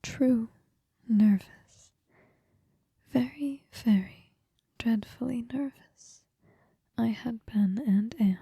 true nervous. Very, very dreadfully nervous I had been and am.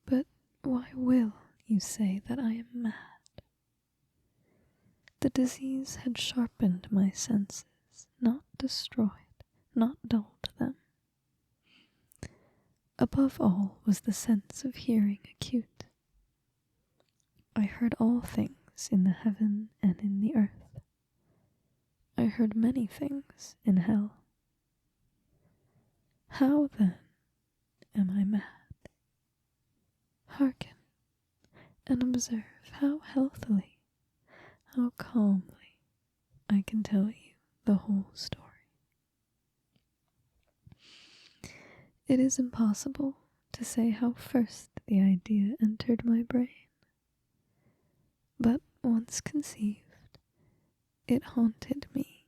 But why will you say that I am mad? The disease had sharpened my senses, not destroyed, not dulled them. Above all was the sense of hearing acute. I heard all things in the heaven and in the earth. I heard many things in hell. How then am I mad? Hearken and observe how healthily, how calmly I can tell you the whole story. It is impossible to say how first the idea entered my brain, but once conceived, it haunted me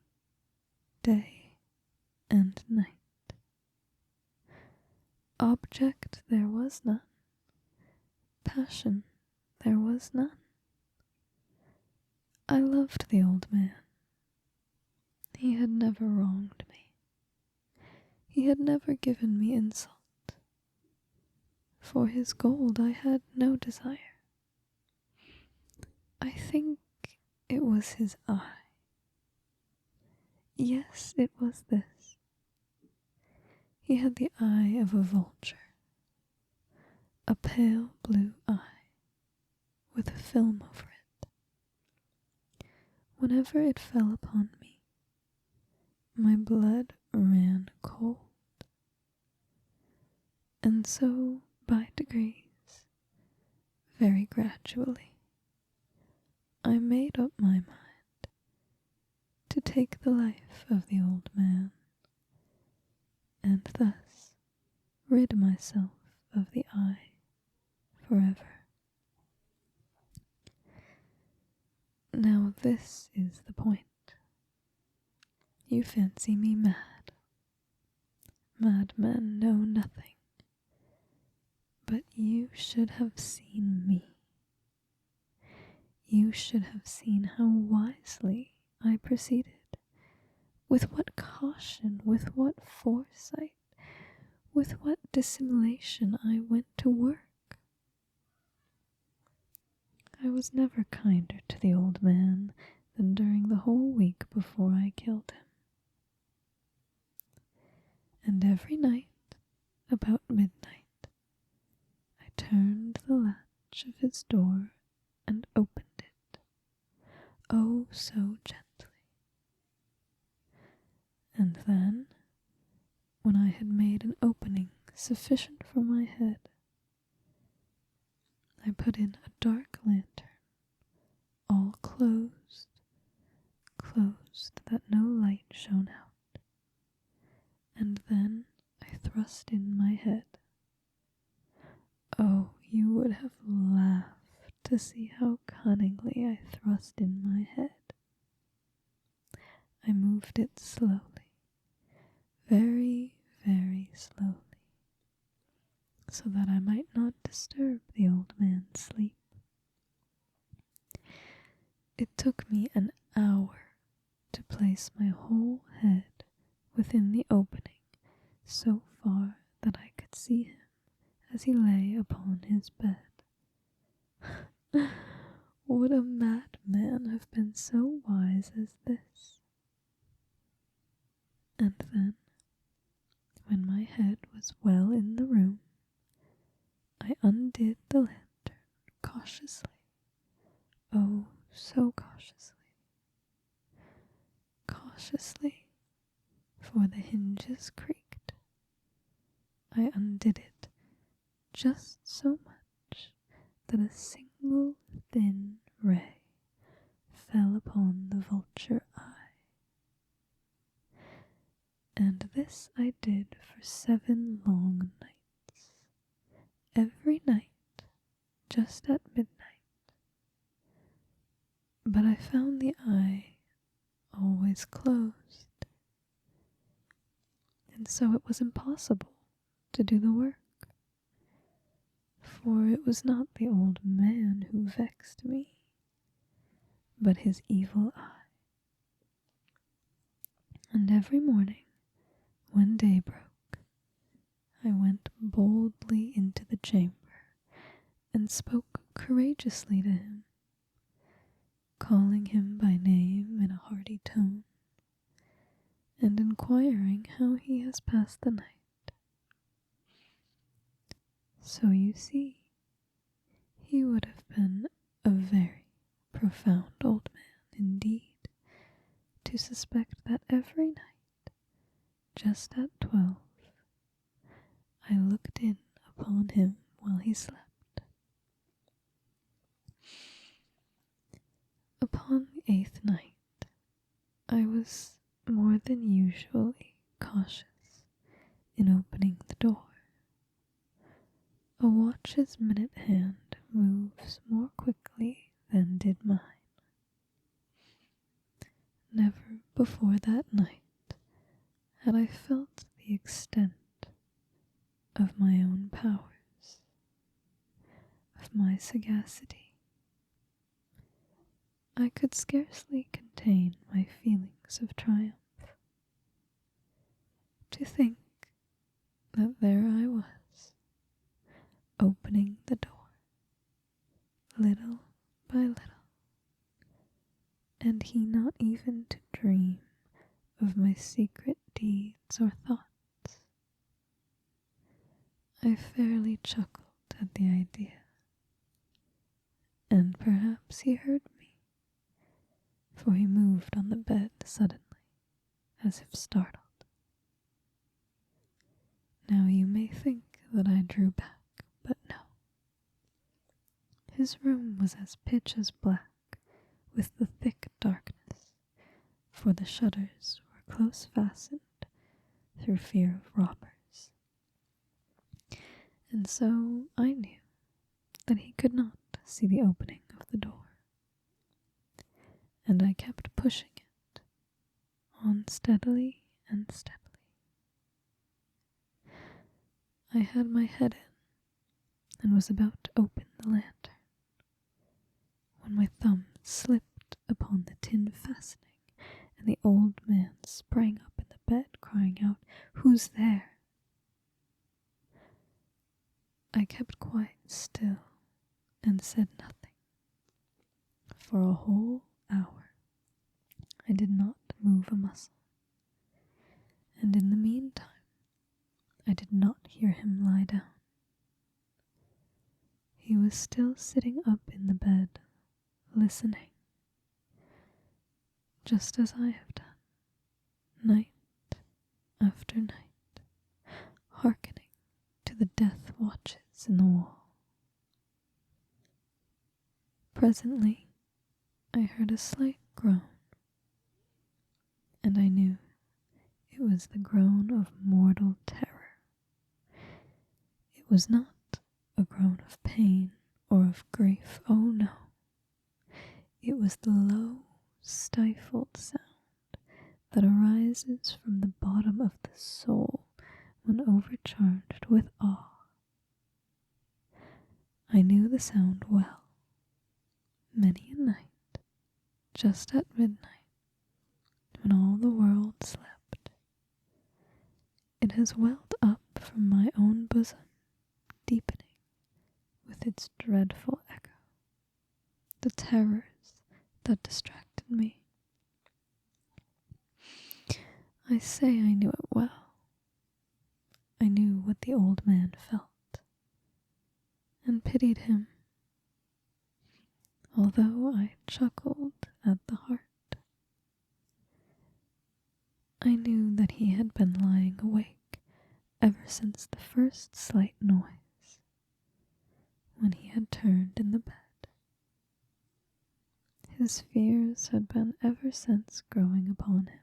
day and night. Object there was none, passion there was none. I loved the old man. He had never wronged me. He had never given me insult. For his gold I had no desire. I think it was his eye. Yes, it was this. He had the eye of a vulture, a pale blue eye, with a film over it. Whenever it fell upon me, my blood ran cold. And so, by degrees, very gradually, I made up my mind to take the life of the old man, and thus rid myself of the eye forever. Now this is the point. You fancy me mad. Madmen know nothing. But you should have seen me. You should have seen how wisely I proceeded, with what caution, with what foresight, with what dissimulation I went to work. I was never kinder to the old man than during the whole week before I killed him. And every night, about midnight, I turned the latch of his door and opened it, oh so gently. And then, when I had made an opening sufficient for my head, I put in a dark lantern, all closed that no light shone out, and then I thrust in my head. Oh, you would have laughed to see how cunningly I thrust in my head. I moved it slowly, very, very slowly, so that I might not disturb the old man's sleep. It took me an hour to place my whole head within the opening so far that I could see him as he lay upon his bed. Would a madman have been so wise as this? And then, when my head was well in the room, I undid the lantern cautiously, oh, so cautiously. Cautiously, for the hinges creaked. I undid it just so much that a single thin ray fell upon the vulture eye. And this I did for 7 long nights, every night, just at midnight. But I found the eye always closed, and so it was impossible to do the work. For it was not the old man who vexed me, but his evil eye. And every morning, when day broke, I went boldly into the chamber and spoke courageously to him, calling him by name in a hearty tone, and inquiring how he has passed the night. So you see, he would have been a very profound old man indeed to suspect that every night, just at 12, I looked in upon him while he slept. Upon the 8th night, I was more than usually cautious in opening the door. A watch's minute hand moves more quickly than did mine. Never before that night had I felt the extent of my own powers, of my sagacity. I could scarcely contain my feelings of triumph. To think that there I was, opening the door, little by little, and he not even to dream of my secret deeds or thoughts. I fairly chuckled at the idea, and perhaps he heard me, for he moved on the bed suddenly, as if startled. Now you may think that I drew back, but no. His room was as pitch as black, with the thick darkness, for the shutters were close fastened through fear of robbers. And so I knew that he could not see the opening of the door, and I kept pushing it on steadily and steadily. I had my head in and was about to open the lantern when my thumb slipped upon the tin fastening, and the old man sprang up in the bed, crying out, "Who's there?" I kept quite still and said nothing. For a whole hour I did not move a muscle, and in the meantime I did not hear him lie down. He was still sitting up in the bed, listening, just as I have done, night after night, hearkening to the death watches in the wall. Presently I heard a slight groan, and I knew it was the groan of mortal terror. It was not a groan of pain or of grief, oh no. It was the low, stifled sound that arises from the bottom of the soul when overcharged with awe. I knew the sound well. Many a night, just at midnight, when all the world slept, it has welled up from my own bosom, deepening with its dreadful echo the terrors that distracted me. I say I knew it well. I knew what the old man felt, and pitied him, although I chuckled at the heart. I knew that he had been lying awake ever since the first slight noise, when he had turned in the bed. His fears had been ever since growing upon him.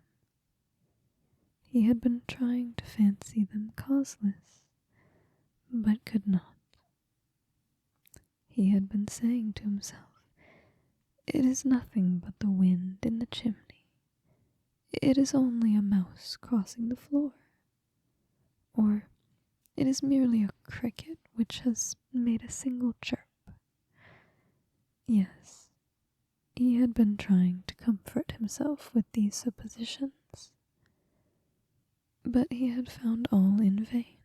He had been trying to fancy them causeless, but could not. He had been saying to himself, "It is nothing but the wind in the chimney. It is only a mouse crossing the floor. Or it is merely a cricket which has made a single chirp. Yes, He had been trying to comfort himself with these suppositions, but he had found all in vain.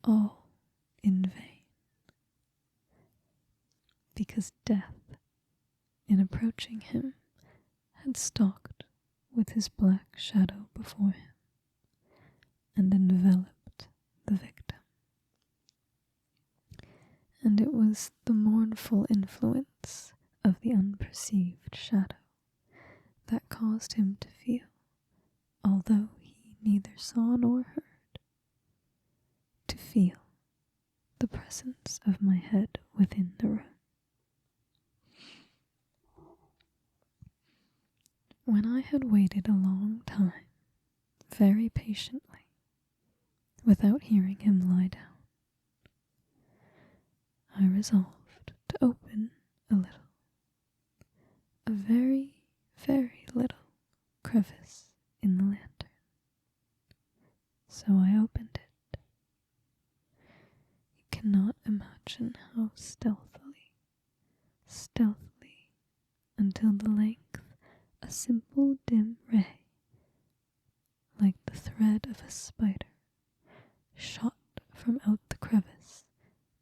All in vain. Because death, in approaching him, had stalked with his black shadow before him and enveloped the victim. And it was the mournful influence of the unperceived shadow that caused him to feel, although he neither saw nor heard, to feel the presence of my head within the room. When I had waited a long time, very patiently, without hearing him lie down, I resolved to open a little, a very, very little crevice in the lantern. So I opened it. You cannot imagine how stealthily, until the length, a simple dim ray, like the thread of a spider, shot from out the crevice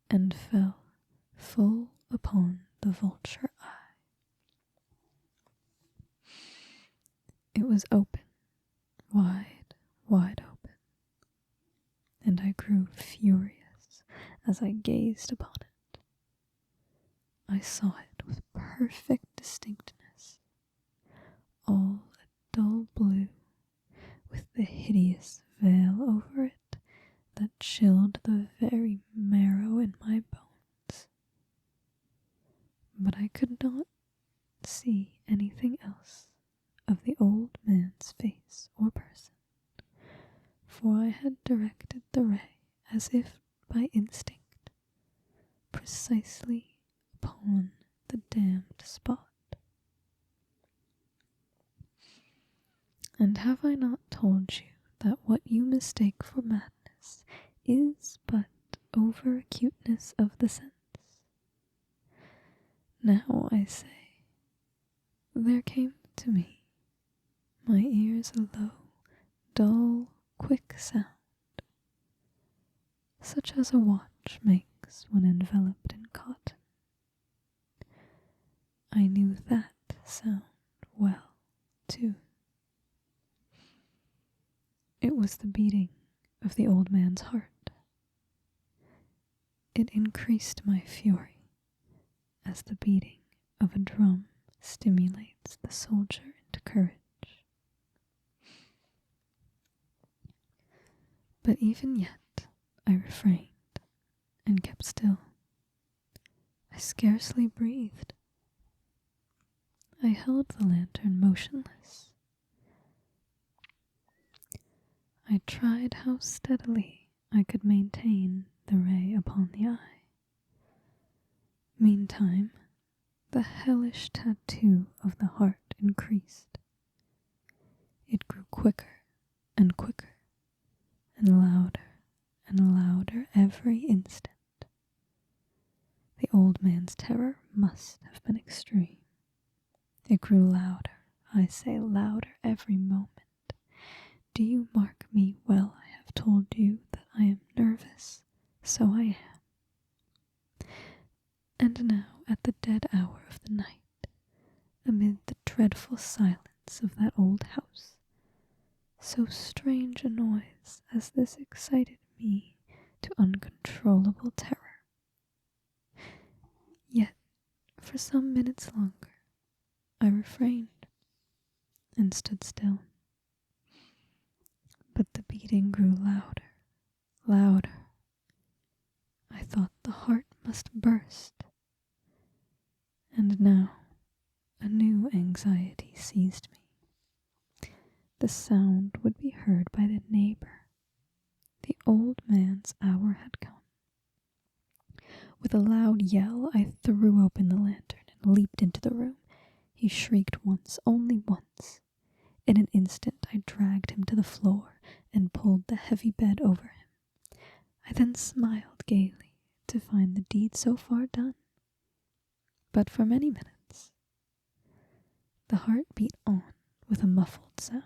and fell full upon the vulture eye. It was open, wide, wide open, and I grew furious as I gazed upon it. I saw it with perfect distinctness, all a dull blue, with the hideous veil over it that chilled the very marrow in my bones. But I could not see anything else of the old man's face or person, for I had directed the ray as if by instinct, precisely upon the damned spot. And have I not told you that what you mistake for madness is but over acuteness of the sense? Now I say, there came to me, my ears a low, dull, quick sound, such as a watch makes when enveloped in cotton. I knew that sound well, too. It was the beating of the old man's heart. It increased my fury, as the beating of a drum stimulates the soldier into courage. But even yet I refrained and kept still. I scarcely breathed. I held the lantern motionless. I tried how steadily I could maintain the ray upon the eye. Meantime, the hellish tattoo of the heart increased. It grew quicker and quicker, and louder every instant. The old man's terror must have been extreme. It grew louder, I say louder every moment. Do you mark me well? I have told you that I am nervous, so I am. And now, at the dead hour of the night, amid the dreadful silence of that old house, so strange a noise as this excited me to uncontrollable terror. Yet, for some minutes longer, I refrained and stood still. But the beating grew louder, louder. I thought the heart must burst. And now a new anxiety seized me. The sound would be heard by the neighbor. The old man's hour had come. With a loud yell, I threw open the lantern and leaped into the room. He shrieked once, only once. In an instant I dragged him to the floor and pulled the heavy bed over him. I then smiled gaily to find the deed so far done. But for many minutes The heart beat on with a muffled sound.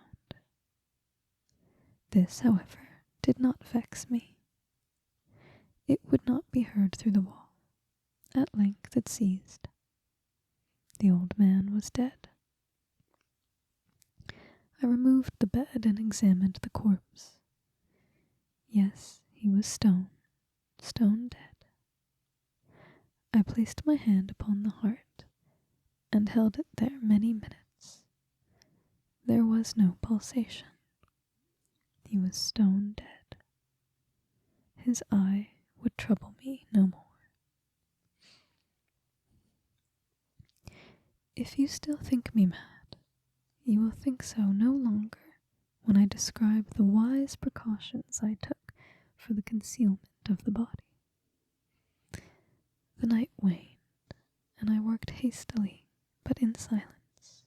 This, however, did not vex me. It would not be heard through the wall. At length it ceased. The old man was dead. I removed the bed and examined the corpse. Yes, he was stone dead. I placed my hand upon the heart and held it there many minutes. There was no pulsation. He was stone dead. His eye would trouble me no more. If you still think me mad, you will think so no longer when I describe the wise precautions I took for the concealment of the body. The night waned, and I worked hastily, but in silence.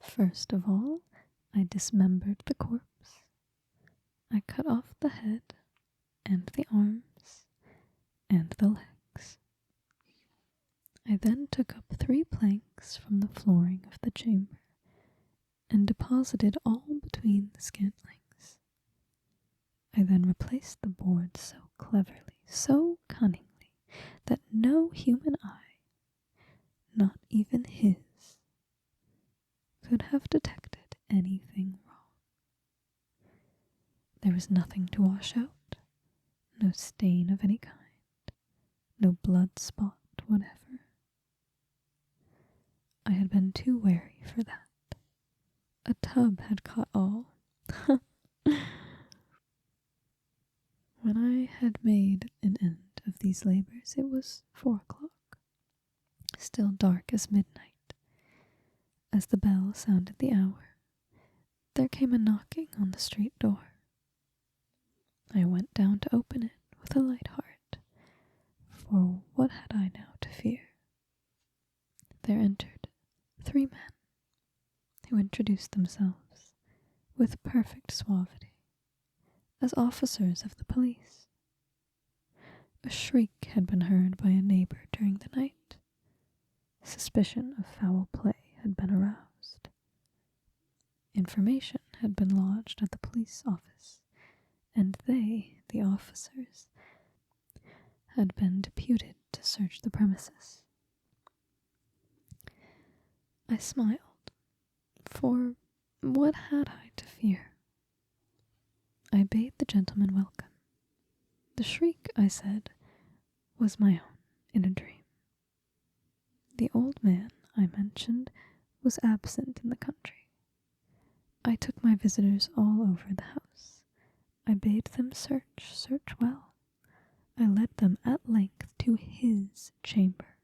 First of all, I dismembered the corpse. I cut off the head, and the arms, and the legs. I then took up 3 planks from the flooring of the chamber, and deposited all between the scantlings. I then replaced the boards so cleverly, so cunningly, that no human eye, not even his, could have detected anything wrong. There was nothing to wash out, no stain of any kind, no blood spot whatever. I had been too wary for that. A tub had caught all. When I had made an end of these labors, it was 4 o'clock, still dark as midnight. As the bell sounded the hour, there came a knocking on the street door. I went down to open it with a light heart, for what had I now to fear? There entered 3 men, who introduced themselves with perfect suavity as officers of the police. A shriek had been heard by a neighbor during the night. Suspicion of foul play had been aroused. Information had been lodged at the police office, and they, the officers, had been deputed to search the premises. I smiled, for what had I to fear? I bade the gentleman welcome. The shriek, I said, was my own in a dream. The old man, I mentioned, was absent in the country. I took my visitors all over the house. I bade them search well. I led them at length to his chamber.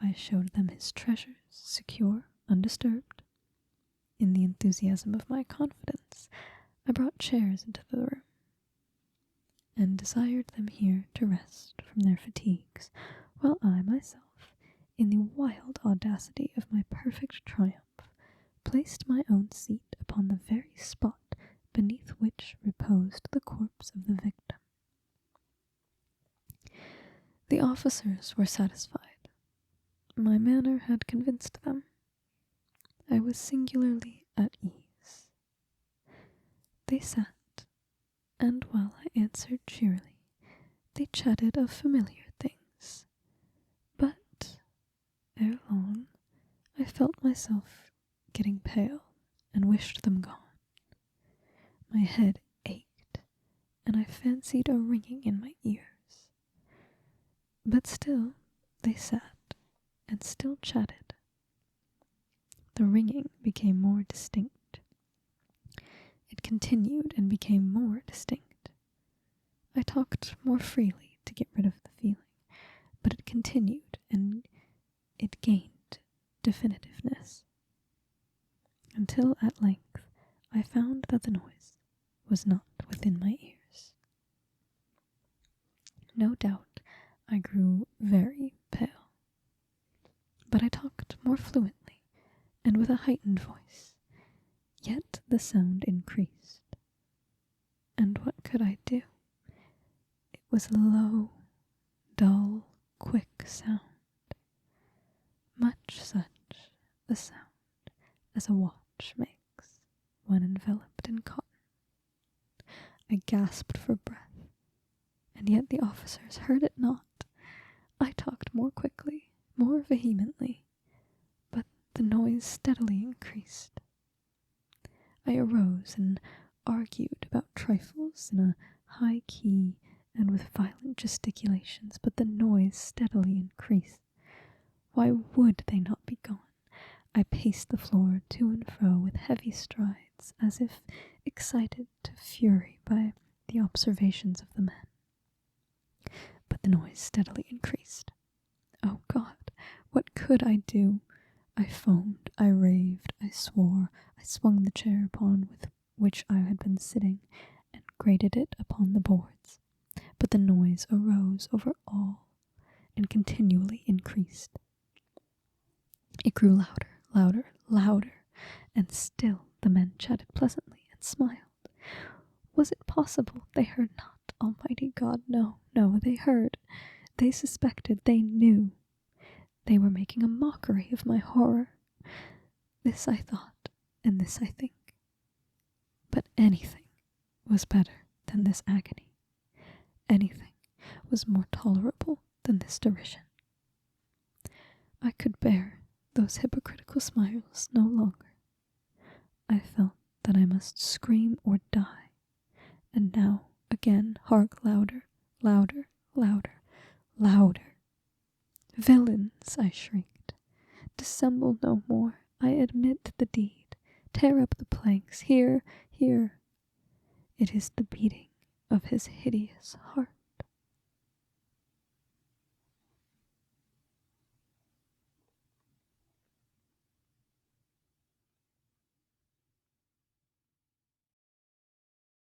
I showed them his treasures, secure, undisturbed. In the enthusiasm of my confidence, I brought chairs into the room, and desired them here to rest from their fatigues, while I myself, in the wild audacity of my perfect triumph, placed my own seat upon the very spot beneath which reposed the corpse of the victim. The officers were satisfied. My manner had convinced them. I was singularly at ease. They sat, and while I answered cheerily, they chatted of familiar things. But, ere long, I felt myself getting pale and wished them gone. My head ached, and I fancied a ringing in my ears. But still they sat, and still chatted. The ringing became more distinct. It continued and became more distinct. I talked more freely to get rid of the feeling, but it continued and it gained definitiveness, until at length I found that the noise was not within my ears. No doubt I grew very pale, but I talked more fluently and with a heightened voice. Yet the sound increased. And what could I do? It was a low, dull, quick sound. a sound as a watch makes when enveloped in cotton. I gasped for breath, and yet the officers heard it not. I talked more quickly, more vehemently, but the noise steadily increased. I arose and argued about trifles in a high key and with violent gesticulations, but the noise steadily increased. Why would they not be gone? I paced the floor to and fro with heavy strides, as if excited to fury by the observations of the men. But the noise steadily increased. Oh God, what could I do? I foamed, I raved, I swore, I swung the chair upon which I had been sitting, and grated it upon the boards. But the noise arose over all, and continually increased. It grew louder, louder, louder, and still the men chatted pleasantly and smiled. Was it possible they heard not? Almighty God, no, no, they heard. They suspected, they knew. They were making a mockery of my horror. This I thought, and this I think. But anything was better than this agony. Anything was more tolerable than this derision. I could bear those hypocritical smiles no longer. I felt that I must scream or die. And now, again, hark, louder, louder, louder, louder. Villains, I shrieked, dissemble no more. I admit the deed. Tear up the planks. Here, here. It is the beating of his hideous heart.